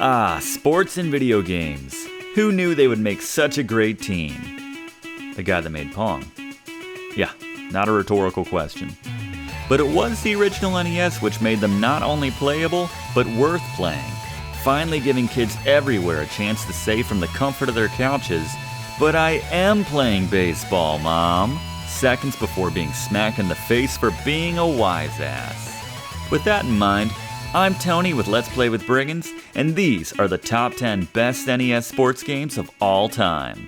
Ah, sports and video games. Who knew they would make such a great team? The guy that made Pong. Yeah, not a rhetorical question. But it was the original NES which made them not only playable, but worth playing, finally giving kids everywhere a chance to say from the comfort of their couches, "But I am playing baseball, Mom," seconds before being smacked in the face for being a wise ass. With that in mind, I'm Tony with Let's Play with Brigands, and these are the top 10 best NES sports games of all time.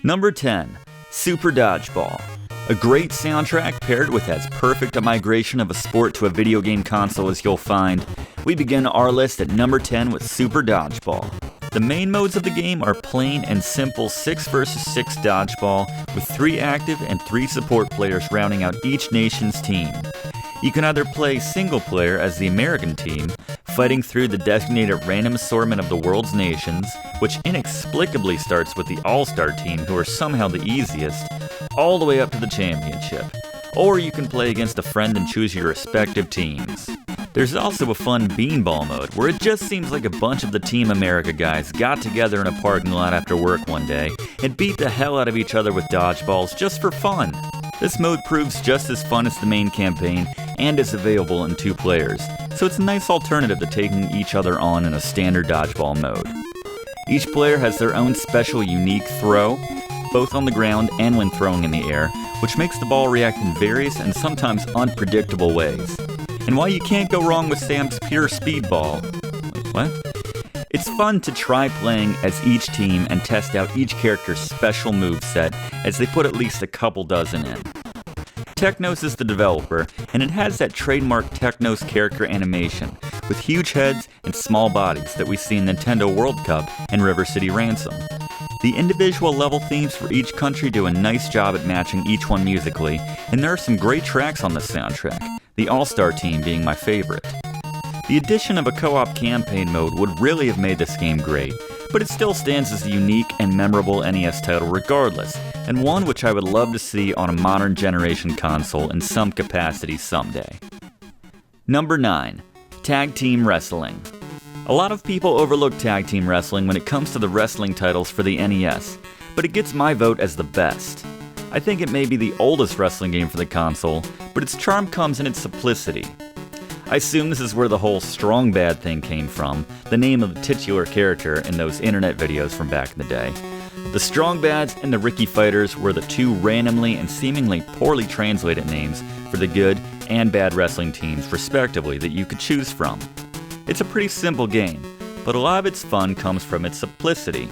Number 10, Super Dodgeball. A great soundtrack paired with as perfect a migration of a sport to a video game console as you'll find. We begin our list at number 10 with Super Dodgeball. The main modes of the game are plain and simple 6 vs 6 dodgeball with 3 active and 3 support players rounding out each nation's team. You can either play single player as the American team, fighting through the designated random assortment of the world's nations, which inexplicably starts with the all-star team who are somehow the easiest, all the way up to the championship. Or you can play against a friend and choose your respective teams. There's also a fun beanball mode, where it just seems like a bunch of the Team America guys got together in a parking lot after work one day and beat the hell out of each other with dodgeballs just for fun. This mode proves just as fun as the main campaign and is available in 2 players, so it's a nice alternative to taking each other on in a standard dodgeball mode. Each player has their own special unique throw, both on the ground and when throwing in the air, which makes the ball react in various and sometimes unpredictable ways. And while you can't go wrong with Sam's pure speedball, what? It's fun to try playing as each team and test out each character's special moveset as they put at least a couple dozen in. Technos is the developer, and it has that trademark Technos character animation with huge heads and small bodies that we see in Nintendo World Cup and River City Ransom. The individual level themes for each country do a nice job at matching each one musically, and there are some great tracks on the soundtrack, the All-Star Team being my favorite. The addition of a co-op campaign mode would really have made this game great, but it still stands as a unique and memorable NES title regardless, and one which I would love to see on a modern generation console in some capacity someday. Number 9, TagTeam Wrestling. A lot of people overlook TagTeam Wrestling when it comes to the wrestling titles for the NES, but it gets my vote as the best. I think it may be the oldest wrestling game for the console, but its charm comes in its simplicity. I assume this is where the whole Strong Bad thing came from, the name of the titular character in those internet videos from back in the day. The Strong Bads and the Ricky Fighters were the 2 randomly and seemingly poorly translated names for the good and bad wrestling teams, respectively, that you could choose from. It's a pretty simple game, but a lot of its fun comes from its simplicity.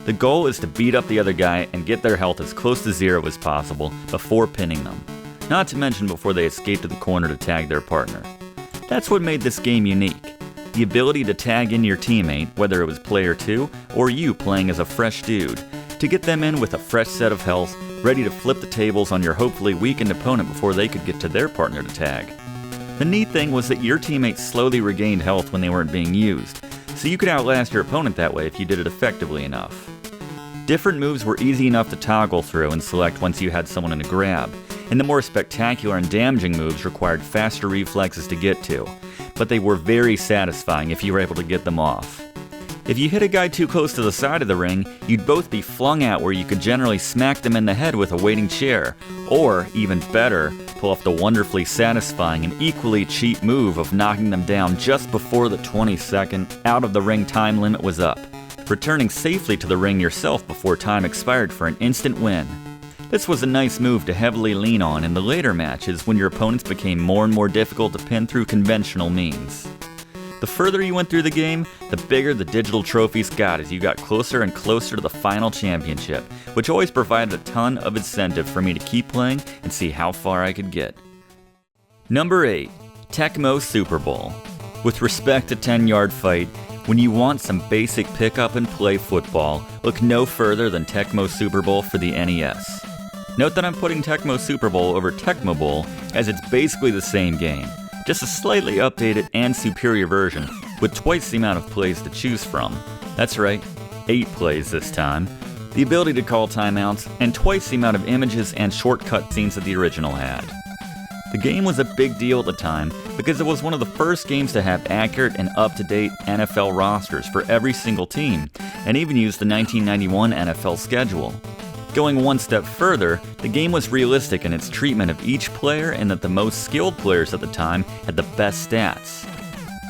The goal is to beat up the other guy and get their health as close to 0 as possible before pinning them, not to mention before they escape to the corner to tag their partner. That's what made this game unique. The ability to tag in your teammate, whether it was player 2 or you playing as a fresh dude, to get them in with a fresh set of health, ready to flip the tables on your hopefully weakened opponent before they could get to their partner to tag. The neat thing was that your teammates slowly regained health when they weren't being used, so you could outlast your opponent that way if you did it effectively enough. Different moves were easy enough to toggle through and select once you had someone in a grab, and the more spectacular and damaging moves required faster reflexes to get to, but they were very satisfying if you were able to get them off. If you hit a guy too close to the side of the ring, you'd both be flung out where you could generally smack them in the head with a waiting chair, or, even better, pull off the wonderfully satisfying and equally cheap move of knocking them down just before the 20-second out-of-the-ring time limit was up, returning safely to the ring yourself before time expired for an instant win. This was a nice move to heavily lean on in the later matches when your opponents became more and more difficult to pin through conventional means. The further you went through the game, the bigger the digital trophies got as you got closer and closer to the final championship, which always provided a ton of incentive for me to keep playing and see how far I could get. Number 8, Tecmo Super Bowl. With respect to 10-yard fight, when you want some basic pick-up and play football, look no further than Tecmo Super Bowl for the NES. Note that I'm putting Tecmo Super Bowl over Tecmo Bowl as it's basically the same game, just a slightly updated and superior version with twice the amount of plays to choose from. That's right, 8 plays this time, the ability to call timeouts, and twice the amount of images and shortcut scenes that the original had. The game was a big deal at the time because it was one of the first games to have accurate and up-to-date NFL rosters for every single team, and even used the 1991 NFL schedule. Going one step further, the game was realistic in its treatment of each player and that the most skilled players at the time had the best stats.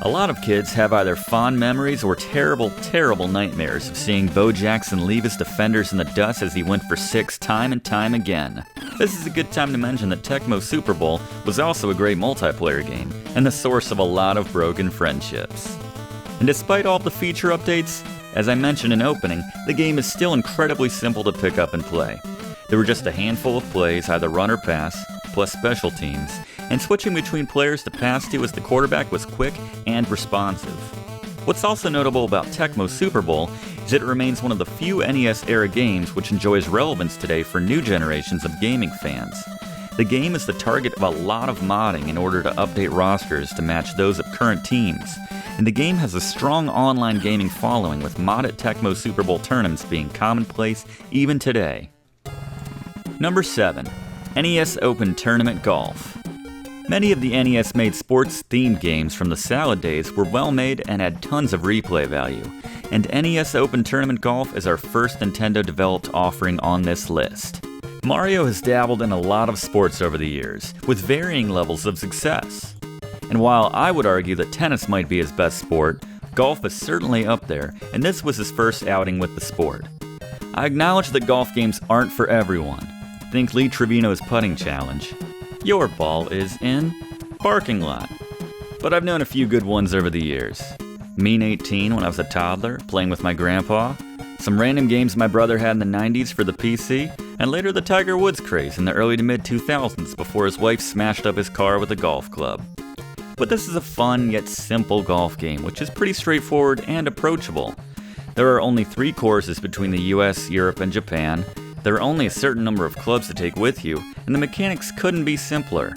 A lot of kids have either fond memories or terrible, terrible nightmares of seeing Bo Jackson leave his defenders in the dust as he went for 6 time and time again. This is a good time to mention that Tecmo Super Bowl was also a great multiplayer game, and the source of a lot of broken friendships. And despite all the feature updates, as I mentioned in opening, the game is still incredibly simple to pick up and play. There were just a handful of plays, either run or pass, plus special teams, and switching between players to pass to as the quarterback was quick and responsive. What's also notable about Tecmo Super Bowl is it remains one of the few NES-era games which enjoys relevance today for new generations of gaming fans. The game is the target of a lot of modding in order to update rosters to match those of current teams, and the game has a strong online gaming following with modded Tecmo Super Bowl tournaments being commonplace even today. Number 7. NES Open Tournament Golf. Many of the NES-made sports-themed games from the Salad days were well-made and had tons of replay value, and NES Open Tournament Golf is our first Nintendo-developed offering on this list. Mario has dabbled in a lot of sports over the years, with varying levels of success. And while I would argue that tennis might be his best sport, golf is certainly up there, and this was his first outing with the sport. I acknowledge that golf games aren't for everyone. Think Lee Trevino's putting challenge. Your ball is in parking lot. But I've known a few good ones over the years. Mean 18 when I was a toddler, playing with my grandpa. Some random games my brother had in the 90s for the PC, and later the Tiger Woods craze in the early to mid 2000s before his wife smashed up his car with a golf club. But this is a fun yet simple golf game, which is pretty straightforward and approachable. There are only 3 courses between the US, Europe, and Japan. There are only a certain number of clubs to take with you, and the mechanics couldn't be simpler.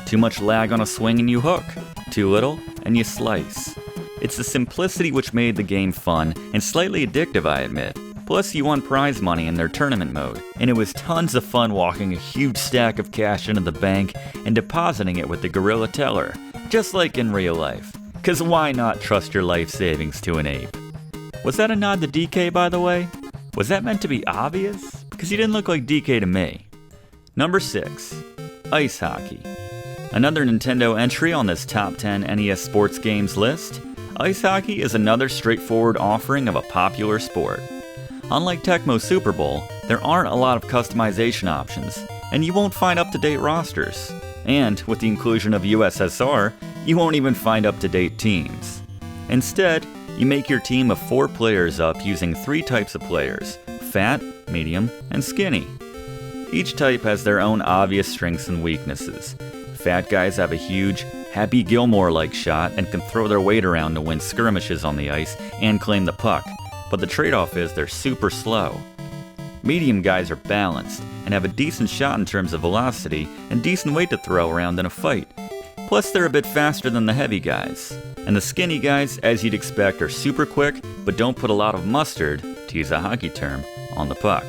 Too much lag on a swing and you hook. Too little, and you slice. It's the simplicity which made the game fun, and slightly addictive, I admit. Plus, you won prize money in their tournament mode, and it was tons of fun walking a huge stack of cash into the bank and depositing it with the gorilla teller, just like in real life. 'Cause why not trust your life savings to an ape? Was that a nod to DK, by the way? Was that meant to be obvious? Because he didn't look like DK to me. Number 6. Ice Hockey. Another Nintendo entry on this top 10 NES sports games list, Ice Hockey is another straightforward offering of a popular sport. Unlike Tecmo Super Bowl, there aren't a lot of customization options, and you won't find up-to-date rosters. And with the inclusion of USSR, you won't even find up-to-date teams. Instead, you make your team of 4 players up using 3 types of players: fat, medium, and skinny. Each type has their own obvious strengths and weaknesses. Fat guys have a huge, Happy Gilmore-like shot and can throw their weight around to win skirmishes on the ice and claim the puck, but the trade-off is they're super slow. Medium guys are balanced and have a decent shot in terms of velocity and decent weight to throw around in a fight. Plus, they're a bit faster than the heavy guys. And the skinny guys, as you'd expect, are super quick, but don't put a lot of mustard, to use a hockey term, on the puck.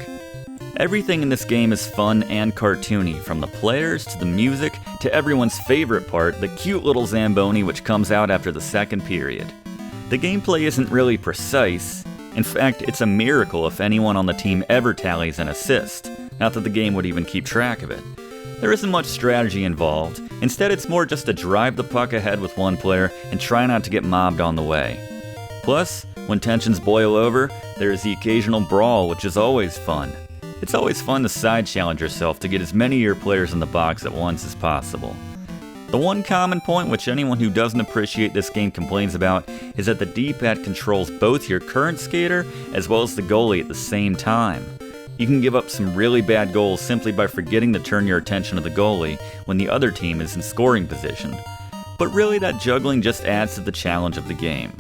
Everything in this game is fun and cartoony, from the players to the music to everyone's favorite part, the cute little Zamboni which comes out after the second period. The gameplay isn't really precise. In fact, it's a miracle if anyone on the team ever tallies an assist, not that the game would even keep track of it. There isn't much strategy involved. Instead, it's more just to drive the puck ahead with one player and try not to get mobbed on the way. Plus, when tensions boil over, there is the occasional brawl, which is always fun. It's always fun to side challenge yourself to get as many of your players in the box at once as possible. The one common point which anyone who doesn't appreciate this game complains about is that the D-pad controls both your current skater as well as the goalie at the same time. You can give up some really bad goals simply by forgetting to turn your attention to the goalie when the other team is in scoring position. But really, that juggling just adds to the challenge of the game.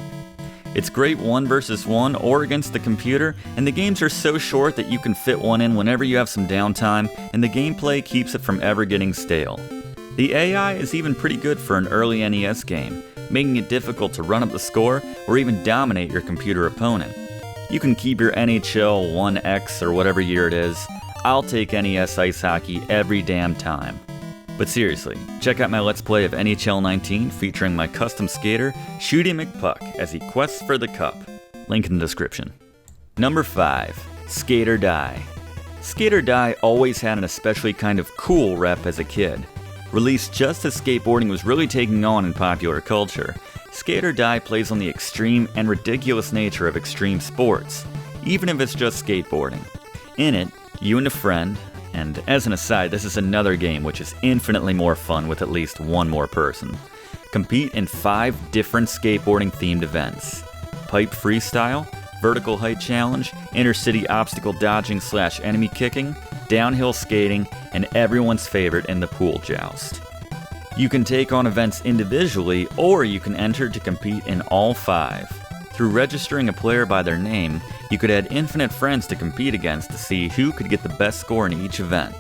It's great 1 versus 1 or against the computer, and the games are so short that you can fit one in whenever you have some downtime, and the gameplay keeps it from ever getting stale. The AI is even pretty good for an early NES game, making it difficult to run up the score or even dominate your computer opponent. You can keep your NHL 1X or whatever year it is. I'll take NES Ice Hockey every damn time. But seriously, check out my Let's Play of NHL 19 featuring my custom skater, Shooty McPuck, as he quests for the cup. Link in the description. Number 5. Skate or Die. Skate or Die always had an especially kind of cool rep as a kid. Released just as skateboarding was really taking on in popular culture, Skate or Die plays on the extreme and ridiculous nature of extreme sports, even if it's just skateboarding. In it, you and a friend, and as an aside, this is another game which is infinitely more fun with at least one more person, compete in 5 different skateboarding themed events: pipe freestyle, vertical height challenge, intercity obstacle dodging / enemy kicking, downhill skating, and everyone's favorite in the pool joust. You can take on events individually, or you can enter to compete in all 5. Through registering a player by their name, you could add infinite friends to compete against to see who could get the best score in each event.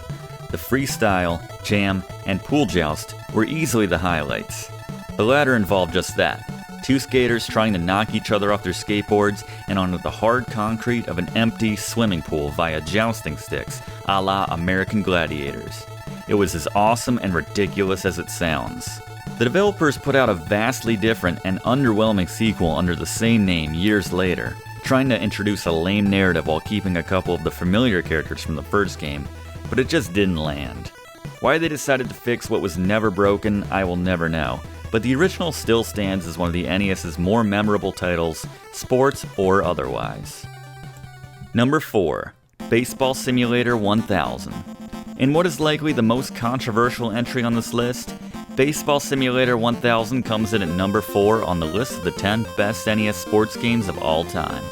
The freestyle, jam, and pool joust were easily the highlights. The latter involved just that: 2 skaters trying to knock each other off their skateboards and onto the hard concrete of an empty swimming pool via jousting sticks, a la American Gladiators. It was as awesome and ridiculous as it sounds. The developers put out a vastly different and underwhelming sequel under the same name years later, trying to introduce a lame narrative while keeping a couple of the familiar characters from the first game, but it just didn't land. Why they decided to fix what was never broken, I will never know, but the original still stands as one of the NES's more memorable titles, sports or otherwise. Number 4. Baseball Simulator 1000. In what is likely the most controversial entry on this list, Baseball Simulator 1000 comes in at number 4 on the list of the 10 best NES sports games of all time.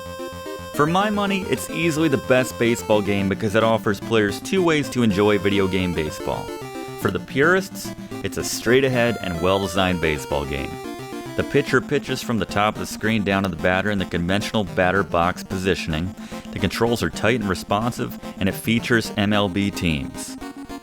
For my money, it's easily the best baseball game because it offers players 2 ways to enjoy video game baseball. For the purists, it's a straight-ahead and well-designed baseball game. The pitcher pitches from the top of the screen down to the batter in the conventional batter box positioning. The controls are tight and responsive, and it features MLB teams.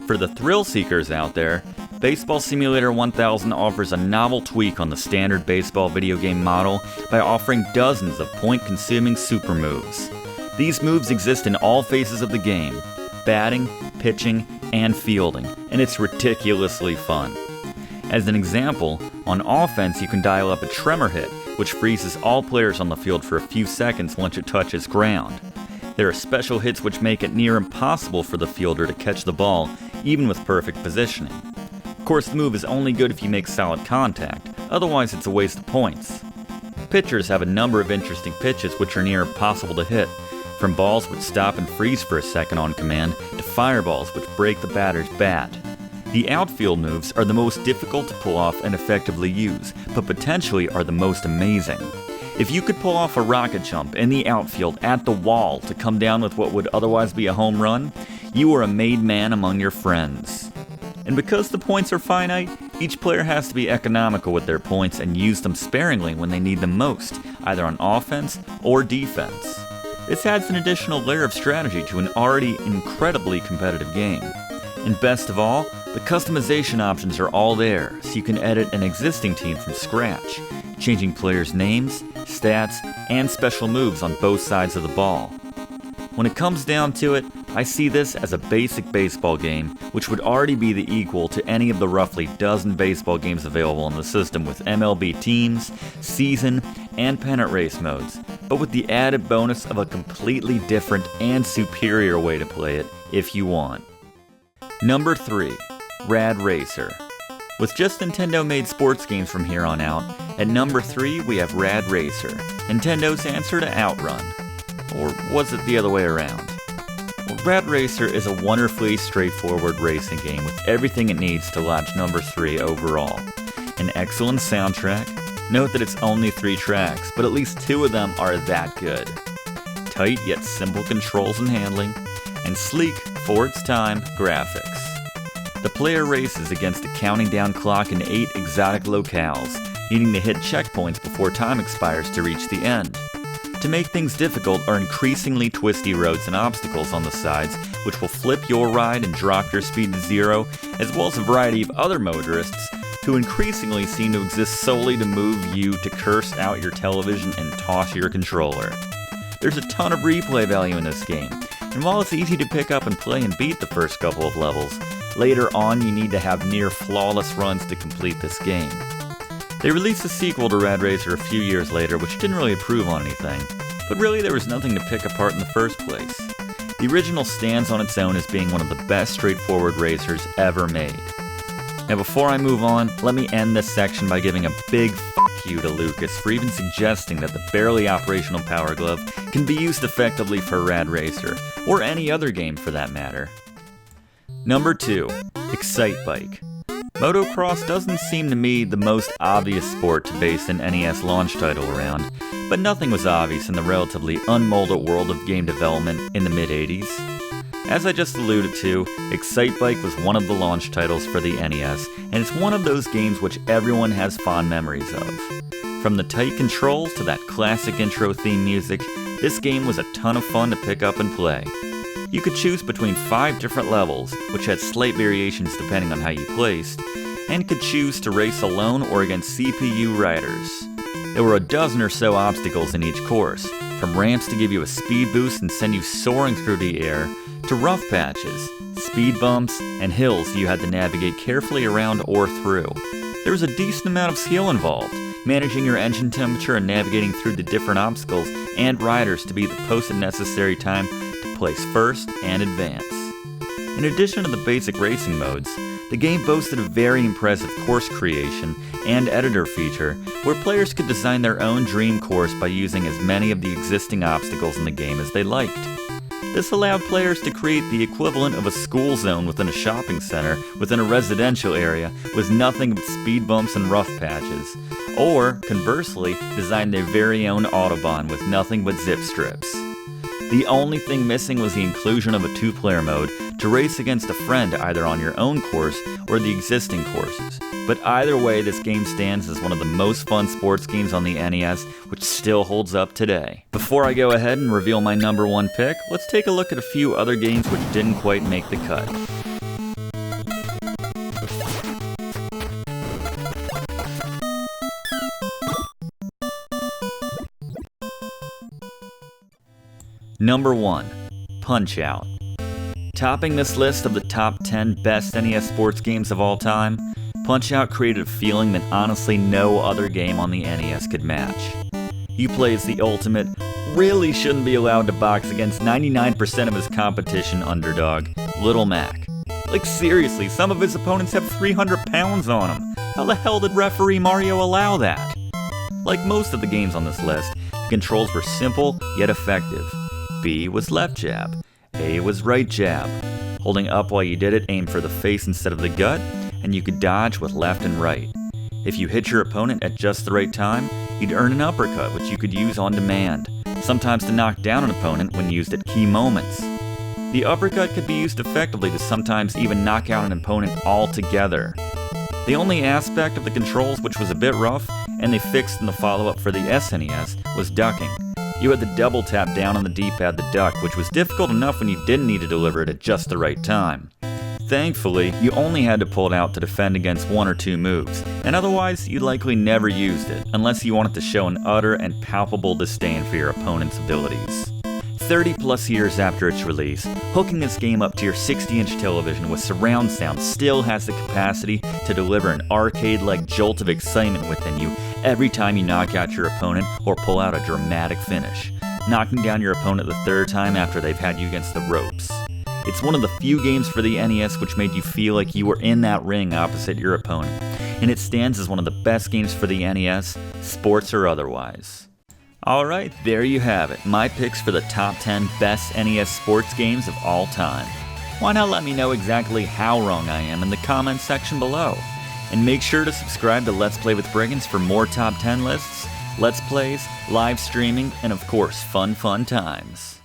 For the thrill seekers out there, Baseball Simulator 1000 offers a novel tweak on the standard baseball video game model by offering dozens of point-consuming super moves. These moves exist in all phases of the game: batting, pitching, and fielding, and it's ridiculously fun. As an example, on offense you can dial up a tremor hit, which freezes all players on the field for a few seconds once it touches ground. There are special hits which make it near impossible for the fielder to catch the ball, even with perfect positioning. Of course, the move is only good if you make solid contact, otherwise it's a waste of points. Pitchers have a number of interesting pitches which are near impossible to hit, from balls which stop and freeze for a second on command, to fireballs which break the batter's bat. The outfield moves are the most difficult to pull off and effectively use, but potentially are the most amazing. If you could pull off a rocket jump in the outfield at the wall to come down with what would otherwise be a home run, you are a made man among your friends. And because the points are finite, each player has to be economical with their points and use them sparingly when they need them most, either on offense or defense. This adds an additional layer of strategy to an already incredibly competitive game. And best of all, the customization options are all there, so you can edit an existing team from scratch, changing players' names, stats, and special moves on both sides of the ball. When it comes down to it, I see this as a basic baseball game, which would already be the equal to any of the roughly dozen baseball games available on the system with MLB teams, season, and pennant race modes, but with the added bonus of a completely different and superior way to play it if you want. Number 3. Rad Racer. With just Nintendo-made sports games from here on out, at number 3 we have Rad Racer, Nintendo's answer to Outrun. Or was it the other way around? Well, Rad Racer is a wonderfully straightforward racing game with everything it needs to lodge number 3 overall. An excellent soundtrack. Note that it's only 3 tracks, but at least 2 of them are that good. Tight yet simple controls and handling, and sleek, for its time, graphics. The player races against a counting down clock in 8 exotic locales, needing to hit checkpoints before time expires to reach the end. To make things difficult are increasingly twisty roads and obstacles on the sides, which will flip your ride and drop your speed to 0, as well as a variety of other motorists who increasingly seem to exist solely to move you to curse out your television and toss your controller. There's a ton of replay value in this game, and while it's easy to pick up and play and beat the first couple of levels, Later on, you need to have near flawless runs to complete this game. They released a sequel to Rad Racer a few years later, which didn't really improve on anything, but really there was nothing to pick apart in the first place. The original stands on its own as being one of the best straightforward racers ever made. Now before I move on, let me end this section by giving a big fuck you to Lucas for even suggesting that the barely operational Power Glove can be used effectively for Rad Racer, or any other game for that matter. Number 2. Excitebike. Motocross doesn't seem to me the most obvious sport to base an NES launch title around, but nothing was obvious in the relatively unmolded world of game development in the mid-80s. As I just alluded to, Excitebike was one of the launch titles for the NES, and it's one of those games which everyone has fond memories of. From the tight controls to that classic intro theme music, this game was a ton of fun to pick up and play. You could choose between 5 different levels, which had slight variations depending on how you placed, and could choose to race alone or against CPU riders. There were a dozen or so obstacles in each course, from ramps to give you a speed boost and send you soaring through the air, to rough patches, speed bumps, and hills you had to navigate carefully around or through. There was a decent amount of skill involved, managing your engine temperature and navigating through the different obstacles and riders to be the posted necessary time to place first and advance. In addition to the basic racing modes, the game boasted a very impressive course creation and editor feature where players could design their own dream course by using as many of the existing obstacles in the game as they liked. This allowed players to create the equivalent of a school zone within a shopping center within a residential area with nothing but speed bumps and rough patches, or, conversely, design their very own Autobahn with nothing but zip strips. The only thing missing was the inclusion of a 2-player mode to race against a friend either on your own course or the existing courses. But either way, this game stands as one of the most fun sports games on the NES, which still holds up today. Before I go ahead and reveal my number 1 pick, let's take a look at a few other games which didn't quite make the cut. Number 1. Punch-Out! Topping this list of the top 10 best NES sports games of all time, Punch-Out created a feeling that honestly no other game on the NES could match. You play as the ultimate, really shouldn't be allowed to box against 99% of his competition underdog, Little Mac. Like seriously, some of his opponents have 300 pounds on him. How the hell did referee Mario allow that? Like most of the games on this list, the controls were simple yet effective. B was left jab, A was right jab. Holding up while you did it aimed for the face instead of the gut, and you could dodge with left and right. If you hit your opponent at just the right time, you'd earn an uppercut which you could use on demand, sometimes to knock down an opponent when used at key moments. The uppercut could be used effectively to sometimes even knock out an opponent altogether. The only aspect of the controls which was a bit rough, and they fixed in the follow-up for the SNES, was ducking. You had to double tap down on the D-pad to duck, which was difficult enough when you didn't need to deliver it at just the right time. Thankfully, you only had to pull it out to defend against 1 or 2 moves, and otherwise you likely never used it, unless you wanted to show an utter and palpable disdain for your opponent's abilities. 30 plus years after its release, hooking this game up to your 60-inch television with surround sound still has the capacity to deliver an arcade-like jolt of excitement within you every time you knock out your opponent or pull out a dramatic finish, knocking down your opponent the 3rd time after they've had you against the ropes. It's one of the few games for the NES which made you feel like you were in that ring opposite your opponent, and it stands as one of the best games for the NES, sports or otherwise. Alright, there you have it, my picks for the top 10 best NES sports games of all time. Why not let me know exactly how wrong I am in the comments section below? And make sure to subscribe to Let's Play with Brigands for more top 10 lists, Let's Plays, live streaming, and of course, fun times.